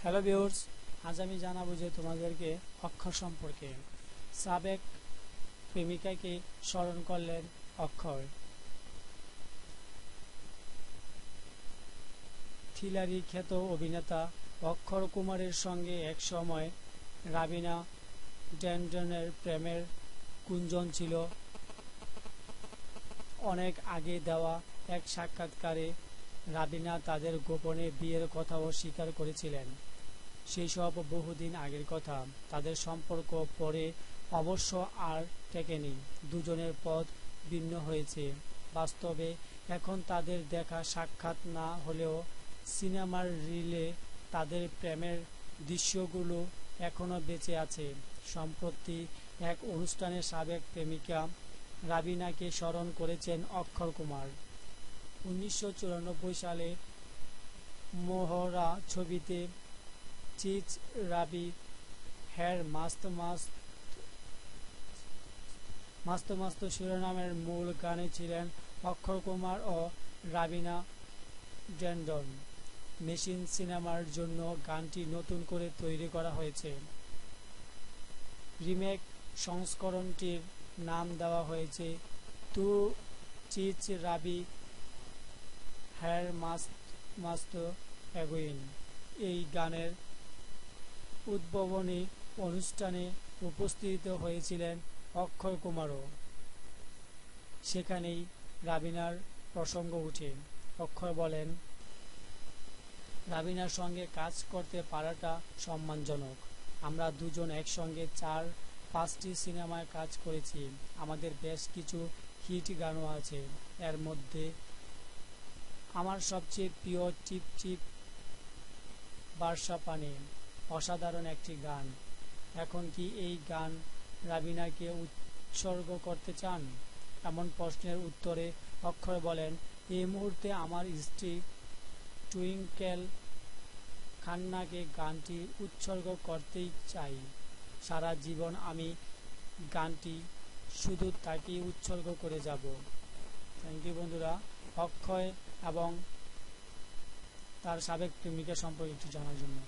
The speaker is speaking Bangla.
হ্যালো ভিউয়ার্স, আজ আমি জানাবো যে তোমাদেরকে অক্ষর সম্পর্কে। সাবেক প্রেমিকাকে স্মরণ করলেন অক্ষয়। থ্রিলারি খ্যাত অভিনেতা অক্ষয় কুমারের সঙ্গে একসময় রাবিনা ট্যান্ডনের প্রেমের গুঞ্জন ছিল। অনেক আগে দেওয়া এক সাক্ষাৎকারে রাবিনা তাদের গোপনে বিয়ের কথাও স্বীকার করেছিলেন। সেই সব বহুদিন আগের কথা। তাদের সম্পর্ক পরে অবশ্য আর টেকেনি। দুজনের পথ ভিন্ন হয়েছে। বাস্তবে এখন তাদের দেখা সাক্ষাৎ না হলেও সিনেমার রিলে তাদের প্রেমের দৃশ্যগুলো এখনও বেঁচে আছে। সম্প্রতি এক অনুষ্ঠানে সাবেক প্রেমিকা রাবিনাকে স্মরণ করেছেন অক্ষয় কুমার। 1994 সালে মোহরা ছবিতে চিজ রাবি হ্যার মাস্ত মাস্ত শিরোনামের মূল গানে ছিলেন অক্ষয় কুমার ও রাবিনা ট্যান্ডন। মেশিন সিনেমার জন্য গানটি নতুন করে তৈরি করা হয়েছে। রিমেক সংস্করণটির নাম দেওয়া হয়েছে তু চিজ রাবি হ্যার মাস্ত অ্যাগেইন। এই গানের উদ্বোধনী অনুষ্ঠানে উপস্থিত হয়েছিলেন অক্ষয় কুমারও। সেখানেই রাবিনার প্রসঙ্গ ওঠে। অক্ষয় বলেন, রাবিনার সঙ্গে কাজ করতে পারাটা সম্মানজনক। আমরা দুজন একসঙ্গে 4-5টি সিনেমায় কাজ করেছি। আমাদের বেশ কিছু হিট গানও আছে। এর মধ্যে আমার সবচেয়ে প্রিয় টিপ টিপ বার্ষা পানি অসাধারণ একটি গান। এখন কি এই গান রাবিনাকে উৎসর্গ করতে চান? এমন প্রশ্নের উত্তরে অক্ষয় বলেন, এই মুহূর্তে আমার স্ত্রী টুইঙ্কেল খান্নাকে গানটি উৎসর্গ করতেই চাই। সারা জীবন আমি গানটি শুধু তাকেই উৎসর্গ করে যাব। থ্যাংক ইউ বন্ধুরা। অক্ষয় এবং তার সাবেক প্রেমিকা সম্পর্কে একটু জানার জন্য।